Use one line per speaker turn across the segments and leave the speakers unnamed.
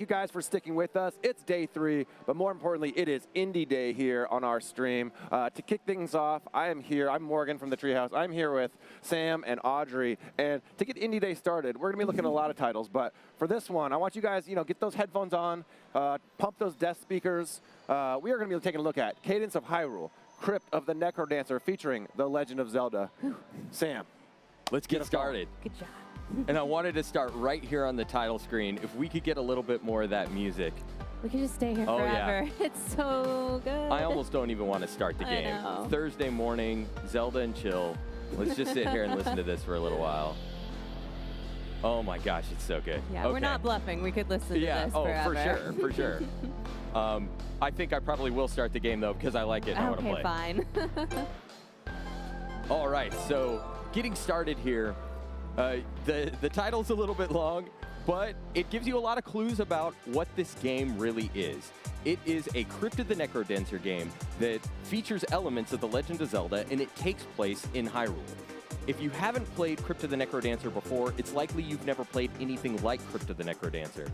you guys for sticking with us. It's day 3, but more importantly, it is Indie Day here on our stream. To kick things off, I am here. I'm Morgan from the Treehouse. I'm here with Sam and Audrey. And to get Indie Day started, we're going to be looking at a lot of titles. But for this one, I want you guys, get those headphones on, pump those desk speakers. We are going to be taking a look at Cadence of Hyrule, Crypt of the Necrodancer, featuring The Legend of Zelda. Sam.
Let's get started.
Good job.
And I wanted to start right here on the title screen. If we could get a little bit more of that music.
We could just stay here
Oh,
forever.
yeah.
It's so good.
I almost don't even want to start the game.
I know.
Thursday morning, Zelda and chill. Let's just sit here and listen to this for a little while. Oh my gosh, it's so good.
Yeah,
okay.
we're not bluffing. We could listen to this forever.
For sure. I think I probably will start the game though because I like it and I want to play.
Okay, fine.
All right, so getting started here. The title's a little bit long, but it gives you a lot of clues about what this game really is. It is a Crypt of the Necrodancer game that features elements of The Legend of Zelda, and it takes place in Hyrule. If you haven't played Crypt of the Necrodancer before, it's likely you've never played anything like Crypt of the Necrodancer,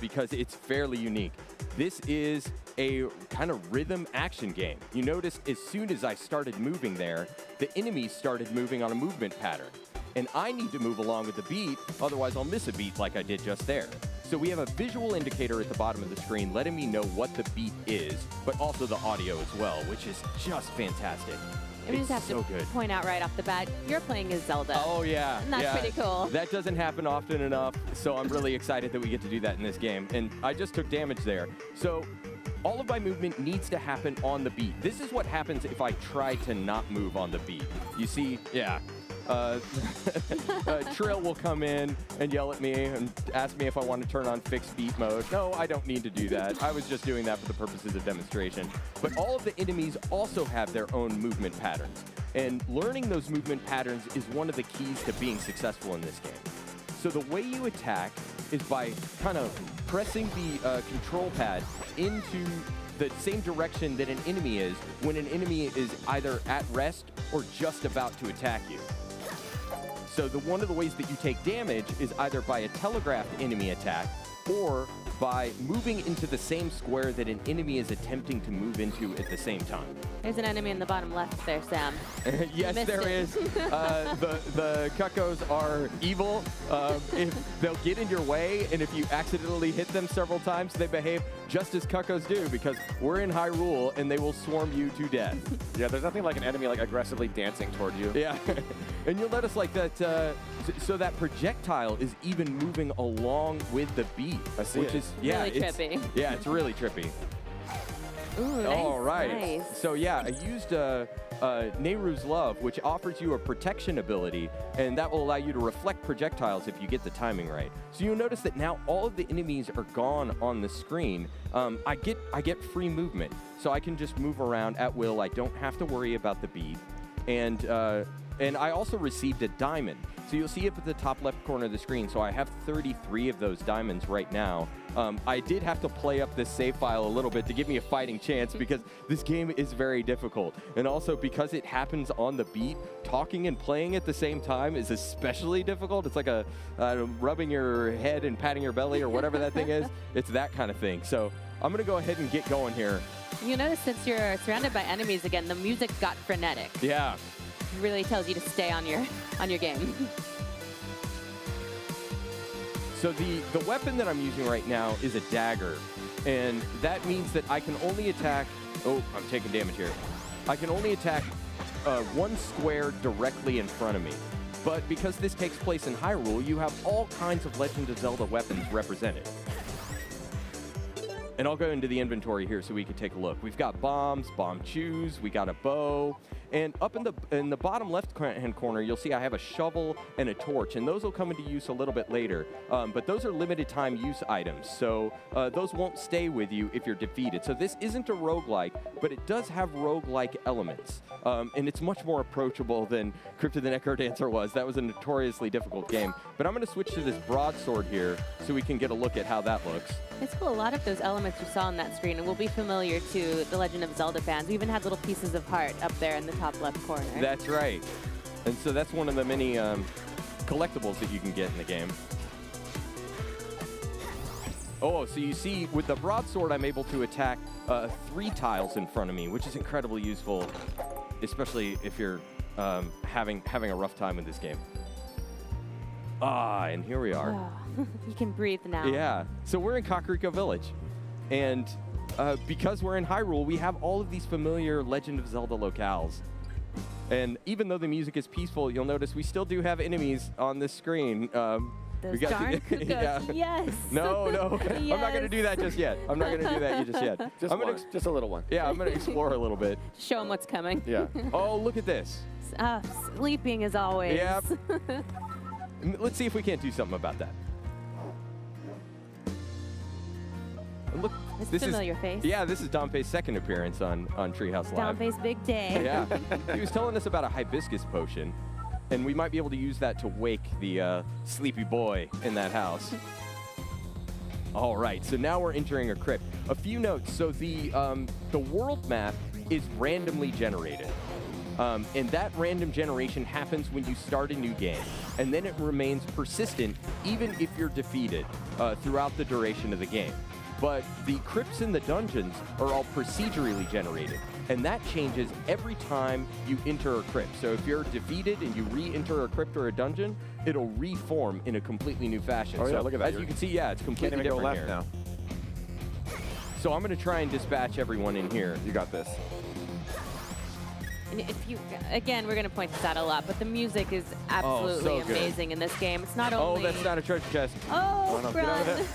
because it's fairly unique. This is a kind of rhythm action game. You notice as soon as I started moving there, the enemies started moving on a movement pattern. And I need to move along with the beat, otherwise I'll miss a beat like I did just there. So we have a visual indicator at the bottom of the screen letting me know what the beat is, but also the audio as well, which is just fantastic.
We just have
so
to
good.
point out right off the bat, you're playing as Zelda.
Oh yeah,
And that's pretty cool.
That doesn't happen often enough, so I'm really excited that we get to do that in this game. And I just took damage there. So all of my movement needs to happen on the beat. This is what happens if I try to not move on the beat. You see, yeah. Trill will come in and yell at me and ask me if I want to turn on fixed beat mode. No, I don't need to do that. I was just doing that for the purposes of demonstration. But all of the enemies also have their own movement patterns. And learning those movement patterns is one of the keys to being successful in this game. So the way you attack is by kind of pressing the control pad into the same direction that an enemy is when an enemy is either at rest or just about to attack you. So one of the ways that you take damage is either by a telegraphed enemy attack or by moving into the same square that an enemy is attempting to move into at the same time.
There's an enemy in the bottom left there, Sam.
Yes, there is. The cuckoos are evil. They'll get in your way, and if you accidentally hit them several times, they behave just as cuckoos do, because we're in Hyrule, and they will swarm you to death.
Yeah, there's nothing like an enemy aggressively dancing toward you.
Yeah, and you'll notice like that. So that projectile is even moving along with the beat, which is
really trippy.
Yeah, it's really trippy.
Ooh,
All right.
Nice.
So yeah, I used Nehru's Love, which offers you a protection ability, and that will allow you to reflect projectiles if you get the timing right. So you'll notice that now all of the enemies are gone on the screen. I get free movement, so I can just move around at will. I don't have to worry about the beat, and I also received a diamond. So you'll see it at the top left corner of the screen. So I have 33 of those diamonds right now. I did have to play up this save file a little bit to give me a fighting chance because this game is very difficult. And also because it happens on the beat, talking and playing at the same time is especially difficult. It's like rubbing your head and patting your belly or whatever that thing is. It's that kind of thing. So I'm going to go ahead and get going here.
You notice since you're surrounded by enemies again, the music got frenetic.
Yeah.
It really tells you to stay on your game.
So the weapon that I'm using right now is a dagger, and that means that I can only attack, oh, I'm taking damage here. I can only attack one square directly in front of me. But because this takes place in Hyrule, you have all kinds of Legend of Zelda weapons represented. And I'll go into the inventory here so we can take a look. We've got bombs, bomb chews, we got a bow, and up in the bottom left-hand corner, you'll see I have a shovel and a torch, and those will come into use a little bit later. But those are limited-time use items, so those won't stay with you if you're defeated. So this isn't a roguelike, but it does have roguelike elements, and it's much more approachable than Crypt of the Necrodancer was. That was a notoriously difficult game. But I'm going to switch to this broadsword here so we can get a look at how that looks.
It's cool. A lot of those elements you saw on that screen will be familiar to the Legend of Zelda fans. We even had little pieces of heart up there in the top left corner.
That's right. And so that's one of the many collectibles that you can get in the game. Oh, so you see, with the broadsword, I'm able to attack 3 tiles in front of me, which is incredibly useful, especially if you're having a rough time with this game. Ah, and here we are.
You can breathe now.
Yeah. So we're in Kakariko Village, and because we're in Hyrule, we have all of these familiar Legend of Zelda locales. And even though the music is peaceful, you'll notice we still do have enemies on this screen.
Those
we got
darn Kukas.
Yeah.
Yes.
No.
Yes.
I'm not going to do that just yet. I'm not going to do that just yet.
Just a little one.
Yeah, I'm going to explore a little bit.
Show them what's coming.
Yeah.
Oh, look at this.
Sleeping as always.
Yep. Let's see if we can't do something about that. Look,
This familiar face.
Yeah, this is Dompe's second appearance on Treehouse Live.
Dompe's big day.
Yeah. He was telling us about a hibiscus potion, and we might be able to use that to wake the sleepy boy in that house. All right, so now we're entering a crypt. A few notes. So the world map is randomly generated. And that random generation happens when you start a new game. And then it remains persistent even if you're defeated throughout the duration of the game. But the crypts in the dungeons are all procedurally generated. And that changes every time you enter a crypt. So if you're defeated and you re-enter a crypt or a dungeon, it'll reform in a completely new fashion.
Oh, yeah,
so
look at that.
As you can see, yeah, it's completely
Can't even go
different
left
here.
now.
So I'm going to try and dispatch everyone in here.
You got this.
And if you, again, we're going to point this out a lot, but the music is absolutely
so good.
amazing in this game. It's not
Oh,
only...
that's not a treasure chest.
Oh,
no, get out of
run.
there.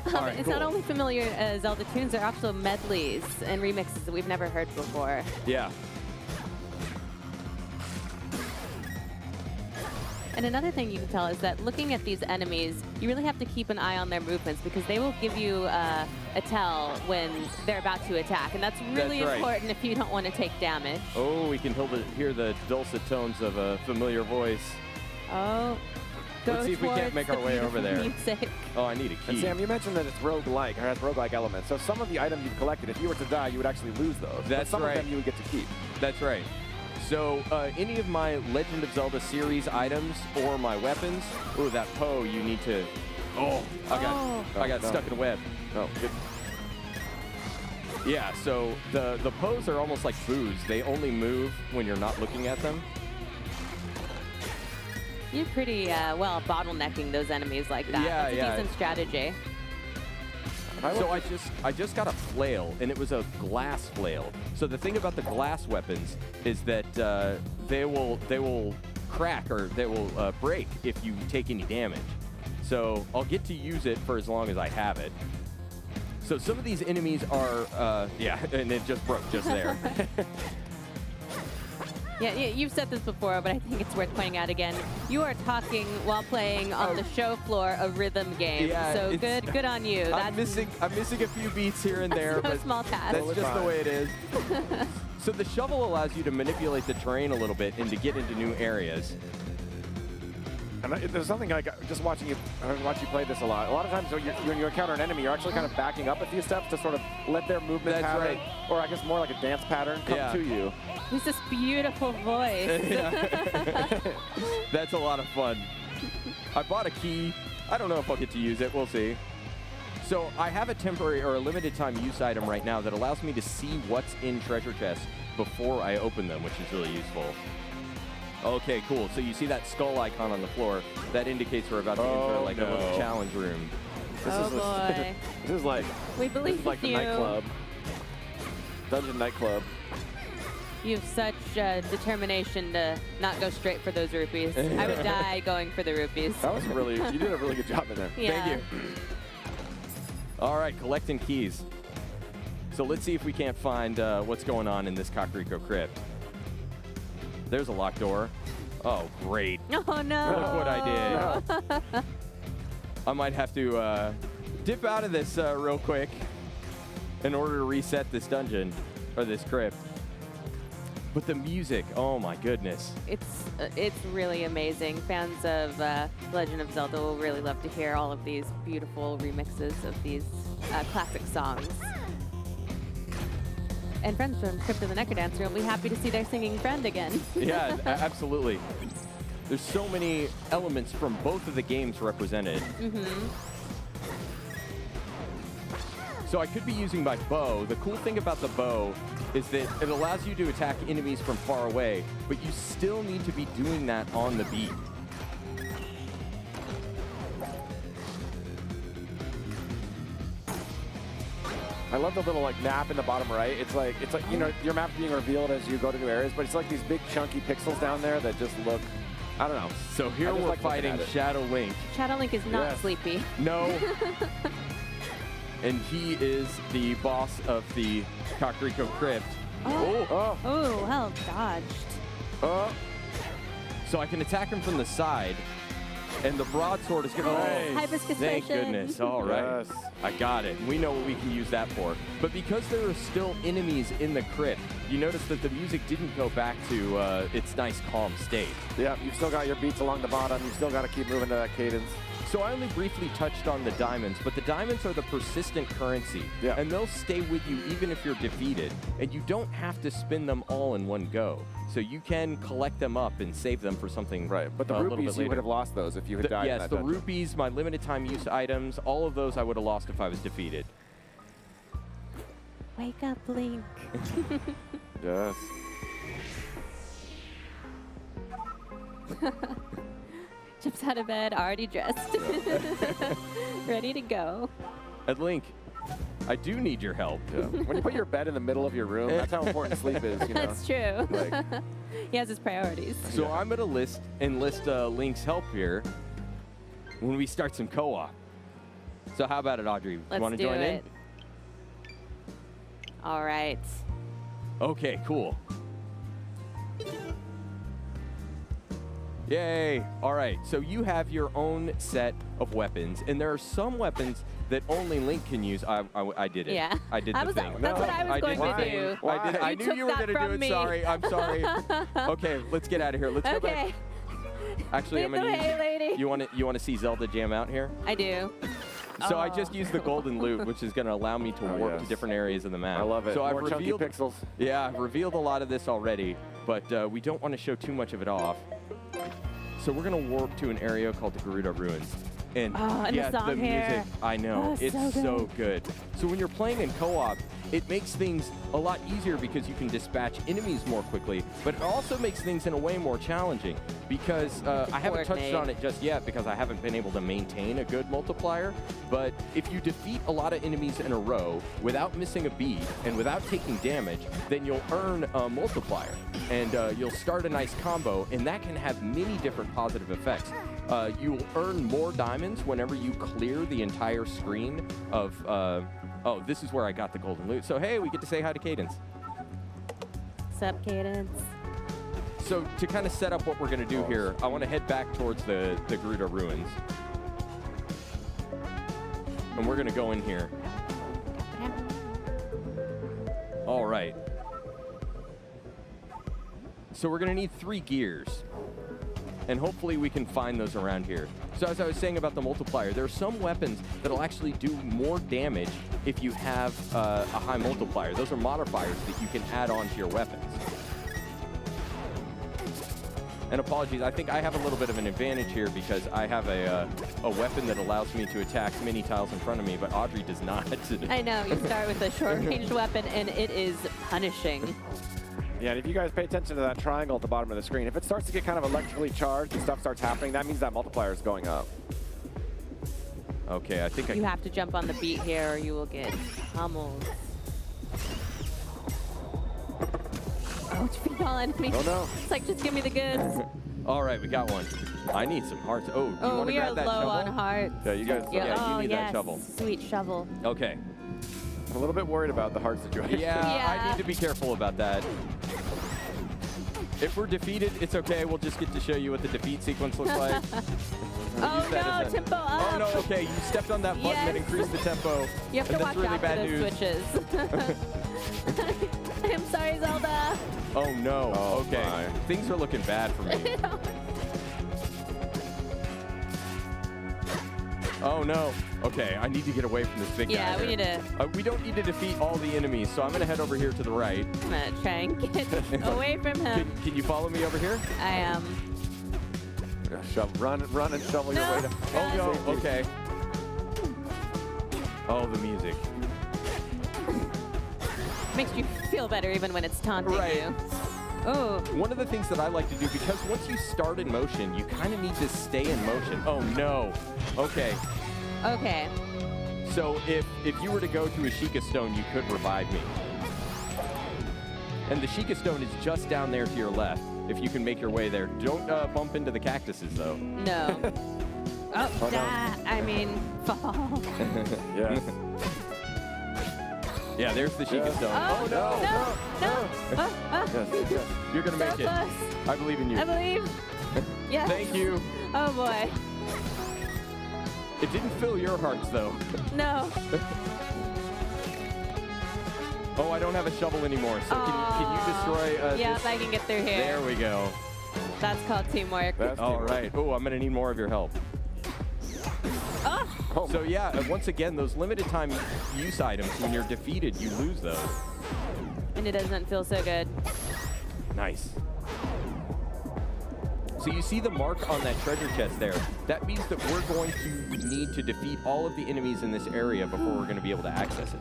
All right,
It's
cool.
not only familiar Zelda tunes, they're also medleys and remixes that we've never heard before.
Yeah.
And another thing you can tell is that looking at these enemies, you really have to keep an eye on their movements because they will give you a tell when they're about to attack. And that's really
That's right.
important if you don't want to take damage.
Oh, we can hear the dulcet tones of a familiar voice.
Oh, go
Let's see if we can't
towards
make
the
our way over
beautiful
there.
music.
Oh, I need a
And
key.
Sam, you mentioned that it's roguelike, or has roguelike elements. So some of the items you've collected, if you were to die, you would actually lose those. But
That's
some
right.
of them you would get to keep.
That's right. So any of my Legend of Zelda series items or my weapons, oh, that Poe, you need to... Oh, I got
no.
stuck in a web.
Oh, good.
Yeah, so the Poes are almost like boos. They only move when you're not looking at them.
You're pretty well bottlenecking those enemies like that.
Yeah,
That's a
yeah.
decent strategy.
So I just got a flail, and it was a glass flail. So the thing about the glass weapons is that they will crack or they will break if you take any damage. So I'll get to use it for as long as I have it. So some of these enemies are yeah, and it just broke just there.
Yeah, you've said this before, but I think it's worth pointing out again. You are talking while playing on the show floor a rhythm game.
Yeah,
so
it's-
good on you.
I'm missing a few beats here and there,
no
but
small task.
that's just the way it is. So the shovel allows you to manipulate the terrain a little bit and to get into new areas.
And there's something like just watching you play this a lot. A lot of times when you encounter an enemy, you're actually kind of backing up a few steps to sort of let their movement
That's
pattern,
right.
or I guess more like a dance pattern, come
Yeah.
to you.
He's this beautiful voice.
That's a lot of fun. I bought a key. I don't know if I'll get to use it. We'll see. So I have a temporary or a limited time use item right now that allows me to see what's in treasure chests before I open them, which is really useful. Okay, cool. So you see that skull icon on the floor. That indicates we're about to enter like a little challenge room.
Oh boy.
This is like
We
this
believe
is like the
you.
nightclub, dungeon nightclub.
You have such determination to not go straight for those rupees. I would die going for the rupees.
That was really you did a really good job in there.
Yeah.
Thank you. All right, collecting keys. So let's see if we can't find what's going on in this Kakariko crypt. There's a locked door. Oh, great.
Oh no.
Look what I did. I might have to dip out of this real quick in order to reset this dungeon or this crypt. But the music, oh my goodness.
It's really amazing. Fans of Legend of Zelda will really love to hear all of these beautiful remixes of these classic songs. And friends from Crypt of the Necrodancer will be happy to see their singing friend again.
Yeah, absolutely. There's so many elements from both of the games represented. So I could be using my bow. The cool thing about the bow is that it allows you to attack enemies from far away, but you still need to be doing that on the beat.
I love the little like map in the bottom right. It's like you know, your map being revealed as you go to new areas, but it's like these big chunky pixels down there that just look, I don't know.
So here we're fighting Shadow Link.
Shadow Link is not sleepy.
No. And he is the boss of the Kakariko Crypt.
Oh, well dodged.
So I can attack him from the side, and the broadsword is going to...
Hibiscus
Thank
potion.
goodness. All right.
Yes.
I got it. We know what we can use that for. But because there are still enemies in the crypt, you notice that the music didn't go back to its nice, calm state.
Yeah, you've still got your beats along the bottom. You've still got to keep moving to that cadence.
So I only briefly touched on the diamonds, but the diamonds are the persistent currency.
Yeah.
And they'll stay with you even if you're defeated. And you don't have to spin them all in one go. So you can collect them up and save them for something
Right, but the
a little
rupees,
bit
you
later.
would have lost those if you had died in
Yes,
that
the
dungeon.
rupees, my limited time use items, all of those I would have lost if I was defeated.
Wake up, Link.
Yes.
Jumps out of bed, already dressed. Ready to go.
And Link, I do need your help.
Yeah. When you put your bed in the middle of your room, that's how important sleep is, you know.
That's true.
Like,
He has his priorities.
So I'm going to enlist Link's help here when we start some co-op. So how about it, Audrey?
Let's
You want to
do
join
it. All right.
in? Okay, cool. Yay! All right, so you have your own set of weapons, and there are some weapons that only Link can use. I did it.
Yeah.
I did the thing.
That's what I was going
did
to
the
do.
thing. I did. I
You
knew
took
you were
that
going to do
from
it.
me.
Sorry. I'm sorry. Okay, let's get out of here. Let's go back.
Okay.
Actually, I'm
Lead the
going to
way, lady.
You want to see Zelda jam out here?
I do.
So I just used the golden loot, which is going to allow me to warp to
yes.
different areas of the map.
I love it.
So
More
I've
chunky
revealed
pixels.
Yeah, I've revealed a lot of this already, but we don't want to show too much of it off. So we're going to warp to an area called the Gerudo Ruins. And
and
yeah,
the song
music,
here.
I know,
Oh,
it's
so
good. So when you're playing in co-op, it makes things a lot easier because you can dispatch enemies more quickly, but it also makes things in a way more challenging because I haven't touched
Coordinate.
on it just yet because I haven't been able to maintain a good multiplier, but if you defeat a lot of enemies in a row without missing a beat and without taking damage, then you'll earn a multiplier and you'll start a nice combo, and that can have many different positive effects. You'll earn more diamonds whenever you clear the entire screen of... oh, this is where I got the golden loot. So, hey, we get to say hi to Cadence.
Sup, Cadence?
So, to kind of set up what we're going to do here, I want to head back towards the Gerudo Ruins. And we're going to go in here. All right. So, we're going to need 3 gears. And hopefully we can find those around here. So as I was saying about the multiplier, there are some weapons that'll actually do more damage if you have a high multiplier. Those are modifiers that you can add on to your weapons. And apologies, I think I have a little bit of an advantage here because I have a weapon that allows me to attack many tiles in front of me, but Audrey does not.
I know, you start with a short-range weapon, and it is punishing.
Yeah, and if you guys pay attention to that triangle at the bottom of the screen, if it starts to get kind of electrically charged and stuff starts happening, that means that multiplier is going up.
Okay, I think
You have to jump on the beat here, or you will get pummeled. Oh, it's feet all enemies.
Oh, no.
It's like, just give me the goods.
All right, we got one. I need some hearts. Oh, do you
Oh,
want to
we are
grab that
low
shovel?
on hearts.
Yeah, you guys.
Yeah, you
oh,
need that
yes.
shovel.
Sweet shovel.
Okay.
I'm a little bit worried about the heart situation.
Yeah,
Yeah.
I need to be careful about that. If we're defeated, it's okay. We'll just get to show you what the defeat sequence looks like.
Oh,
Use that
no,
as a-
tempo up.
Oh, no, okay. You stepped on that button that
Yes.
increased the tempo.
You have to
and
watch
that's really
out
bad
for those
news.
switches. I'm sorry, Zelda.
Oh, no.
Oh,
okay.
my.
Things are looking bad for me. Oh, no. Okay, I need to get away from this big guy.
Yeah, we
here.
need to.
We don't need to defeat all the enemies, so I'm going to head over here to the right.
I'm gonna try and get away from him.
Can you follow me over here?
I am.
Run and shovel your
No.
way to.
Oh, no. Okay. Oh, the music.
Makes you feel better even when it's taunting
Right.
you. Oh.
One of the things that I like to do, because once you start in motion, you kind of need to stay in motion. Oh, no. Okay.
Okay.
So if you were to go to a Sheikah Stone, you could revive me. And the Sheikah Stone is just down there to your left, if you can make your way there. Don't bump into the cactuses, though.
No. Oh, I mean, fall.
Yeah.
Yeah, there's the Sheikah Stone.
Oh, no.
Yes, yes.
You're going to
So
make it.
close.
I believe in you.
I believe. Yes.
Thank you.
Oh, boy.
It didn't fill your hearts, though.
No.
Oh, I don't have a shovel anymore, so can you destroy
Yep,
this?
I can get through here.
There we go.
That's called teamwork.
That's
All
teamwork.
right. Oh, I'm going to need more of your help.
Oh,
So yeah, once again, those limited time use items, when you're defeated, you lose those.
and it doesn't feel so good.
Nice. So you see the mark on that treasure chest there. That means that we're going to need to defeat all of the enemies in this area before we're going to be able to access it.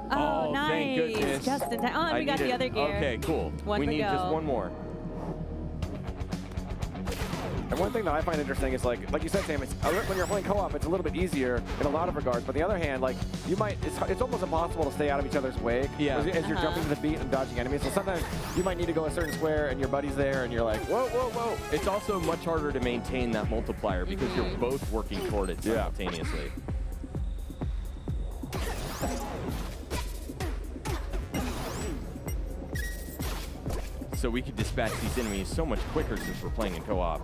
Oh, nice.
Thank goodness.
Just in time. Oh, and we got the other gear.
Okay, cool.
One
we
to
need
go.
just one more.
And one thing that I find interesting is like you said, Sam, when you're playing co-op, it's a little bit easier in a lot of regards. But on the other hand, like it's almost impossible to stay out of each other's way as you're jumping to the beat and dodging enemies. So sometimes you might need to go a certain square and your buddy's there and you're like, whoa, whoa, whoa.
It's also much harder to maintain that multiplier because you're both working toward it simultaneously. So we could dispatch these enemies so much quicker since we're playing in co-op.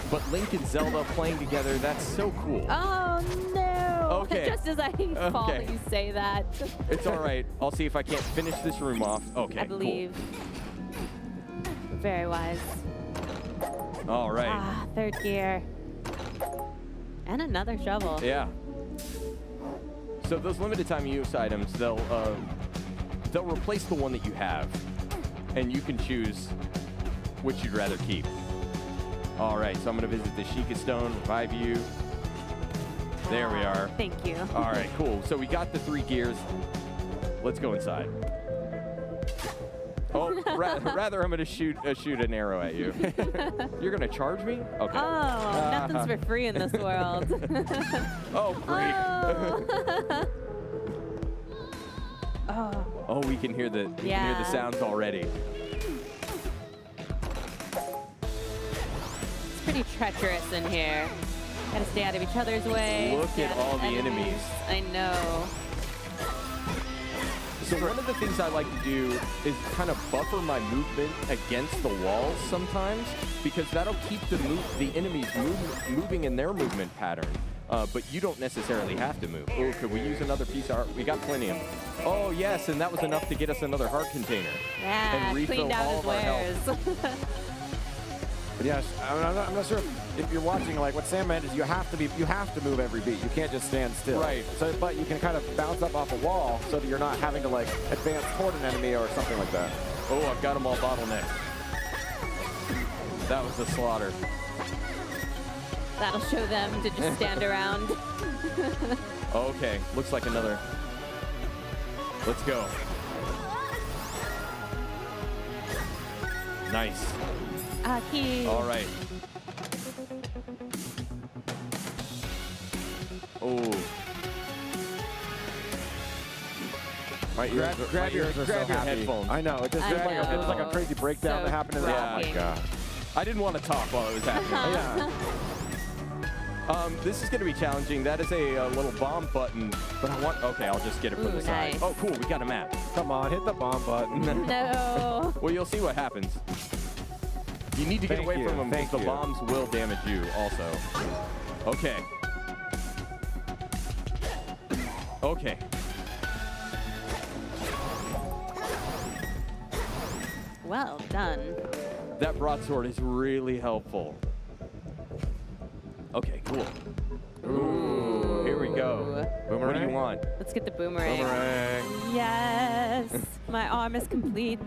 But Link and Zelda playing together, that's so cool.
Oh, no.
Okay.
Just as I fall,
Okay.
you say that.
It's all right. I'll see if I can't finish this room off. Okay,
I believe. Very wise.
Cool. All right.
Ah, third gear. And another shovel.
Yeah. So those limited time use items, they'll replace the one that you have, and you can choose which you'd rather keep. All right, so I'm going to visit the Sheikah Stone, revive you. There we are.
Thank you.
All right, cool. So we got the 3 gears. Let's go inside. Oh, rather I'm going to shoot an arrow at you. You're going to charge me? Okay.
Oh, nothing's for free in this world.
Oh, great.
Oh.
Oh, we can hear the sounds already.
It's pretty treacherous in here. Gotta stay out of each other's way.
Look
stay
at
out of
all the enemies.
I know.
So one of the things I like to do is kind of buffer my movement against the walls sometimes, because that'll keep the enemies moving in their movement pattern. But you don't necessarily have to move. Oh, could we use another piece of art? We got plenty of them. Oh, yes, and that was enough to get us another heart container.
Yeah,
and refill
cleaned out
all
his
of our health.
wares.
But yes, I'm not sure if you're watching. Like what Sam meant is you have to move every beat. You can't just stand still.
Right.
So, but you can kind of bounce up off a wall so that you're not having to like advance toward an enemy or something like that.
Oh, I've got them all bottlenecked. That was a slaughter.
That'll show them to just stand around.
Okay, looks like another. Let's go. Nice.
Key.
All right. Oh.
Grab your
headphones.
I know. It just
I
feels like it was like a
know.
crazy breakdown
So
that happened in the. Oh my
shocking.
god.
I didn't want to talk while it was happening.
Yeah.
This is going to be challenging. That is a little bomb button, but I want. Okay, I'll just get it from
Ooh,
the side.
nice.
Oh, cool. We got a map.
Come on, hit the bomb button.
No.
Well, you'll see what happens. You need to get
Thank
away
you,
from them because
thank
the
you.
bombs will damage you also. Okay. Okay.
Well done.
That broadsword is really helpful. Okay, cool. Ooh, here we go. What do you want?
Let's get the boomerang.
Boomerang.
Yes. My arm is complete.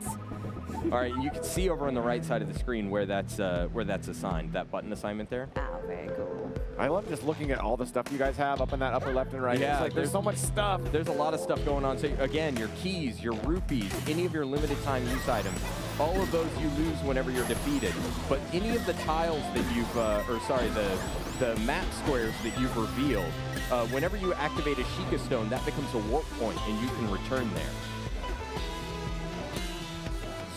All right, you can see over on the right side of the screen where that's assigned. That button assignment there.
Oh, very cool.
I love just looking at all the stuff you guys have up in that upper left and right.
Yeah,
It's like there's so much stuff.
There's a lot of stuff going on. So again, your keys, your rupees, any of your limited time use items, all of those you lose whenever you're defeated. But any of the tiles that you've, the map squares that you've revealed, whenever you activate a Sheikah Stone, that becomes a warp point, and you can return there.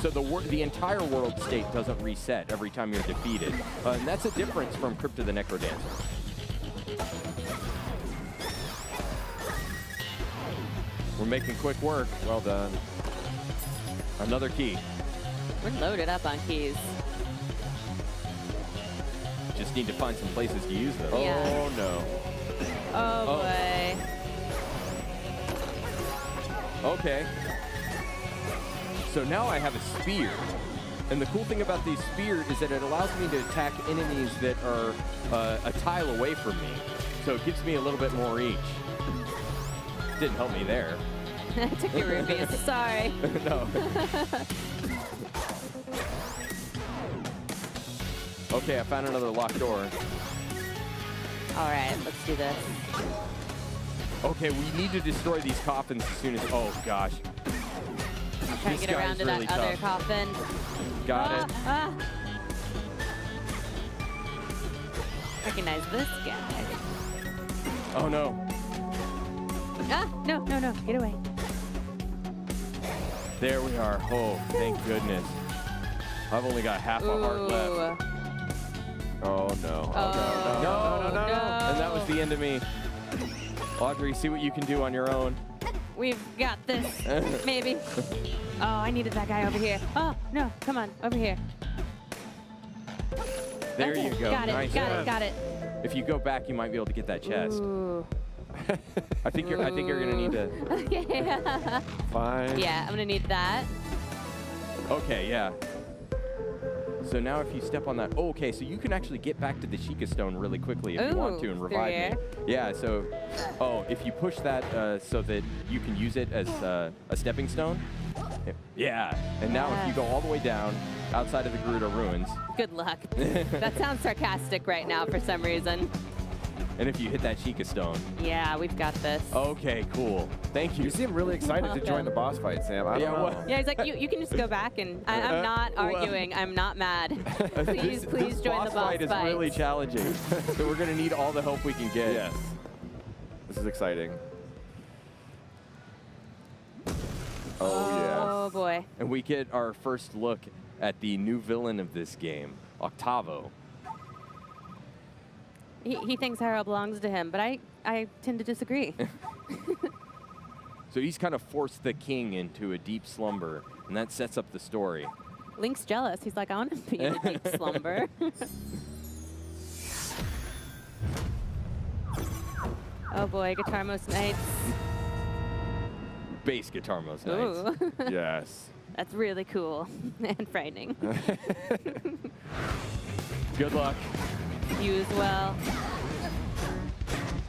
So the entire world state doesn't reset every time you're defeated. And that's a difference from Crypt of the Necrodancer. We're making quick work.
Well done.
Another key.
We're loaded up on keys.
Just need to find some places to use them.
Yeah.
Oh, no.
Oh, boy.
Okay. So now I have a spear. And the cool thing about the spear is that it allows me to attack enemies that are a tile away from me. So it gives me a little bit more reach. Didn't help me there.
I took your rupees. Sorry.
No. Okay, I found another locked door.
All right, let's do this.
Okay, we need to destroy these coffins as soon as... Oh, gosh.
Try to
This
get around
guy's
to
really
that other
tough.
coffin.
Got it.
Recognize this guy.
Oh, no.
No, no, no. Get away.
There we are. Oh, thank goodness. I've only got half a heart left.
Ooh.
Oh, no.
Oh,
No. And that was the end of me. Audrey, see what you can do on your own.
We've got this. Maybe. Oh, I needed that guy over here. Oh, no. Come on. Over here.
There
Okay,
you go.
Got it.
Nice.
Got it.
If you go back, you might be able to get that chest.
Ooh.
I think you're gonna need to.
Okay.
Fine.
Yeah, I'm gonna need that.
Okay, yeah. So now if you step on that, oh, okay, so you can actually get back to the Sheikah Stone really quickly if you want to and
through
revive
here.
me. Yeah, so, if you push that so that you can use it as a stepping stone. Yeah, and now if you go all the way down outside of the Gerudo Ruins.
Good luck. That sounds sarcastic right now for some reason.
And if you hit that Sheikah Stone.
Yeah, we've got this.
Okay, cool. Thank you.
You seem really excited to join the boss fight, Sam. I don't know.
Yeah, he's like, you can just go back, and I'm not arguing. I'm not mad. Please
this
join the boss
fight is really challenging. So we're going to need all the help we can get.
Yes. This is exciting.
Oh, boy.
And we get our first look at the new villain of this game, Octavo.
He thinks Hyrule belongs to him, but I tend to disagree.
So he's kind of forced the king into a deep slumber, and that sets up the story.
Link's jealous. He's like, I want to be in a deep slumber. Oh boy, Guitar Most Nights.
Bass Guitar Most Nights.
Ooh.
Yes.
That's really cool and frightening.
Good luck.
You as well.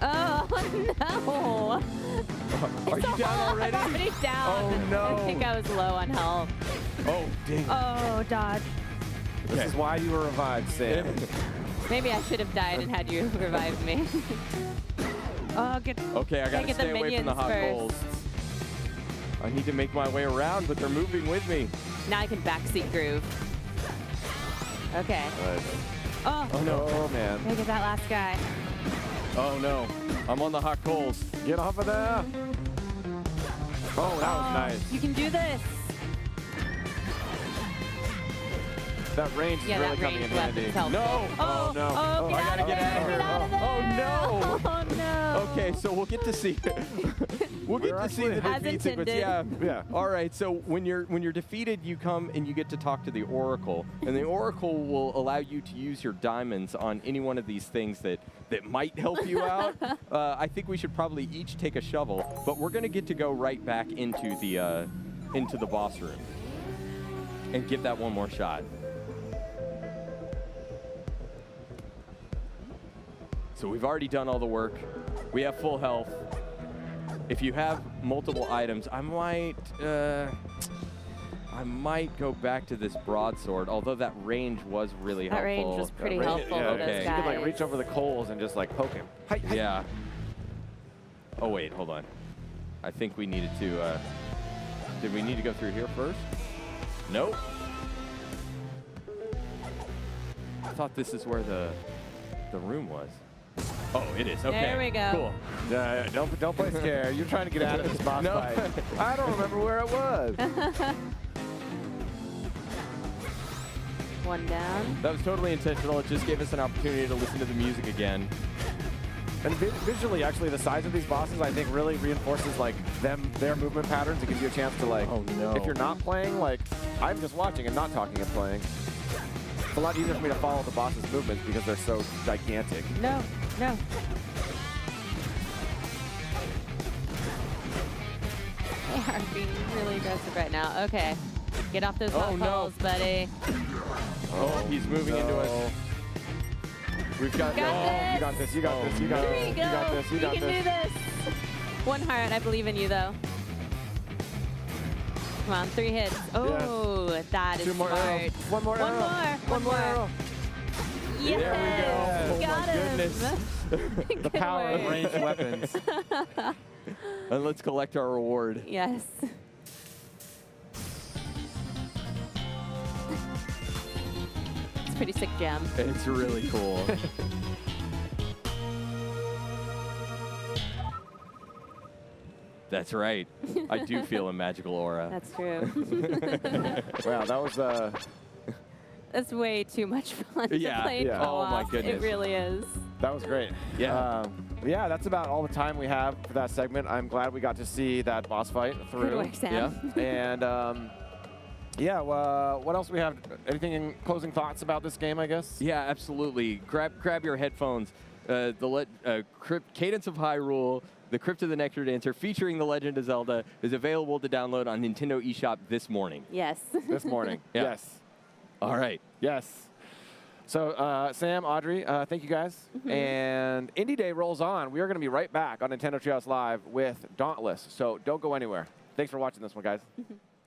Oh, no.
Are you down already?
I'm already down.
Oh, no.
I think I was low on health.
Oh, dang.
Oh, dodge.
This is why you were revived, Sam.
Maybe I should have died and had you revive me. Oh, get.
Okay, I gotta
get the
stay away from the
minions
hot
first.
goals. I need to make my way around, but they're moving with me.
Now I can backseat groove. Okay. Oh,
Oh, no.
Oh, man.
gotta get that last guy.
Oh, no. I'm on the hot coals.
Get off of there. Oh, that was nice.
You can do this.
That range is
Yeah,
really
that
coming in
range weapon's
handy.
helpful.
No.
Oh,
no.
Oh, get
I
out
gotta
of
get
there.
out of here.
Get out of there.
Oh, no.
Oh, no.
Okay, so we'll get to see we'll get to see the
As
defeat sequence.
intended.
Yeah.
Yeah.
All right. So when you're defeated, you come and you get to talk to the Oracle, and the Oracle will allow you to use your diamonds on any one of these things that might help you out. I think we should probably each take a shovel, but we're gonna get to go right back into the boss room and give that one more shot. So we've already done all the work. We have full health. If you have multiple items, I I might go back to this broadsword, although that range was really
That
helpful.
range was pretty
Yeah,
helpful
yeah,
for those
okay.
You
guys.
could like reach over the coals and just like poke him. Hi, hi.
Yeah. Oh, wait, hold on. I think we needed to, did we need to go through here first? Nope. I thought this is where the room was. Oh, it is. Okay.
There we go.
Cool.
Yeah, don't play scared. You're trying to get out of this boss
No.
fight. I don't remember where it was.
One down.
That was totally intentional. It just gave us an opportunity to listen to the music again.
And visually, actually, the size of these bosses, I think, really reinforces like their movement patterns. It gives you a chance to like,
Oh, no.
if you're not playing, like I'm just watching and not talking and playing. It's a lot easier for me to follow the boss's movements because they're so gigantic.
No, no. They are being really aggressive right now. Okay. Get off those hot
Oh, no.
balls, buddy.
Oh, he's moving into us. We've got,
Got
You got this. You got this. You got
Here
this.
we
You
go.
got this. You got
We can do
this.
this. One heart. I believe in you, though. Come on, 3 hits. Oh, that is
2 more
smart.
arrows. One more
One
arrow.
more.
One more arrow.
Yes.
There we go.
Got
Oh, my
him.
goodness.
The
Good
power of
work.
ranged weapons.
And let's collect our reward.
Yes. It's a pretty sick gem.
It's really cool. That's right. I do feel a magical aura.
That's true.
Wow, that was
That's way too much fun
Yeah,
to play
yeah.
Oh my
co-op.
goodness.
It really is.
that was great.
Yeah.
Yeah, that's about all the time we have for that segment. I'm glad we got to see that boss fight through.
Good work, Sam.
And yeah, what else do we have? Anything in closing thoughts about this game, I guess?
Yeah, absolutely. Grab your headphones. Cadence of Hyrule, the Crypt of the Necrodancer, featuring The Legend of Zelda, is available to download on Nintendo eShop this morning.
Yes.
This morning.
Yeah.
Yes.
All right.
Yes. So, Sam, Audrey, thank you guys. And Indie Day rolls on. We are going to be right back on Nintendo Treehouse Live with Dauntless. So don't go anywhere. Thanks for watching this one, guys.